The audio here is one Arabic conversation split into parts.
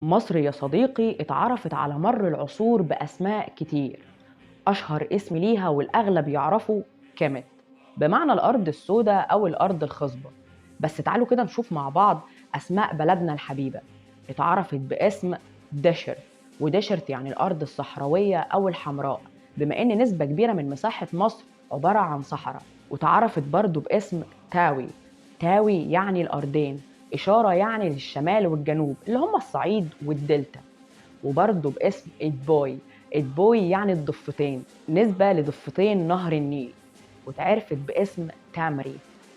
مصر يا صديقي اتعرفت على مر العصور بأسماء كتير. أشهر اسم ليها والأغلب يعرفه كيميت، بمعنى الأرض السوداء أو الأرض الخصبة. بس تعالوا كده نشوف مع بعض أسماء بلدنا الحبيبة. اتعرفت باسم دشر، ودشرت يعني الأرض الصحراوية أو الحمراء، بما إن نسبة كبيرة من مساحة مصر عبارة عن صحراء. وتعرفت برضو باسم تاوي، تاوي يعني الأرضين، إشارة يعني للشمال والجنوب اللي هم الصعيد والدلتا. وبرضه باسم إدبوي، إدبوي يعني الضفتين، نسبة لضفتين نهر النيل. واتعرفت باسم تامري،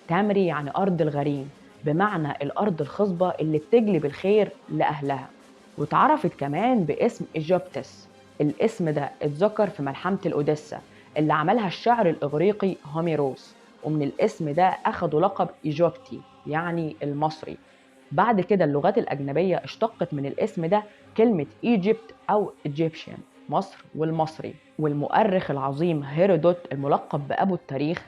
تامري يعني أرض الغريم، بمعنى الأرض الخصبة اللي بتجلب الخير لأهلها. واتعرفت كمان باسم إيجيبتس، الاسم ده اتذكر في ملحمة الأوديسا اللي عملها الشاعر الإغريقي هوميروس، ومن الاسم ده أخدوا لقب إيجيبتي يعني المصري. بعد كده اللغات الأجنبية اشتقت من الاسم ده كلمة ايجيبت أو Egyptian، مصر والمصري. والمؤرخ العظيم هيرودوت الملقب بأبو التاريخ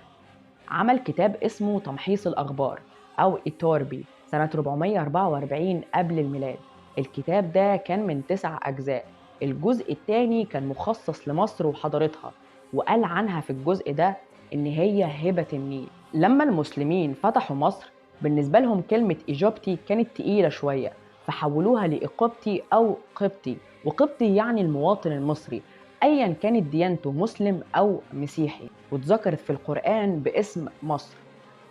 عمل كتاب اسمه تمحيص الأخبار أو إيتوربي سنة 444 قبل الميلاد. الكتاب ده كان من 9 أجزاء. الجزء الثاني كان مخصص لمصر وحضارتها، وقال عنها في الجزء ده إن هي هبة النيل. لما المسلمين فتحوا مصر، بالنسبة لهم كلمة إيجوبتي كانت تقيلة شوية، فحولوها لإيقبتي أو قبطي. وقبطي يعني المواطن المصري أيا كانت ديانته، مسلم أو مسيحي. واتذكرت في القرآن باسم مصر.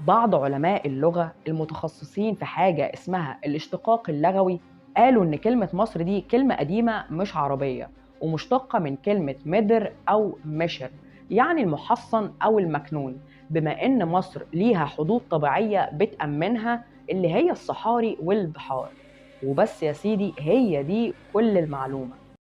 بعض علماء اللغة المتخصصين في حاجة اسمها الاشتقاق اللغوي قالوا إن كلمة مصر دي كلمة قديمة مش عربية، ومشتقة من كلمة مدر أو مشر، يعني المحصن أو المكنون، بما إن مصر ليها حدود طبيعية بتأمنها اللي هي الصحاري والبحار. وبس يا سيدي، هي دي كل المعلومة.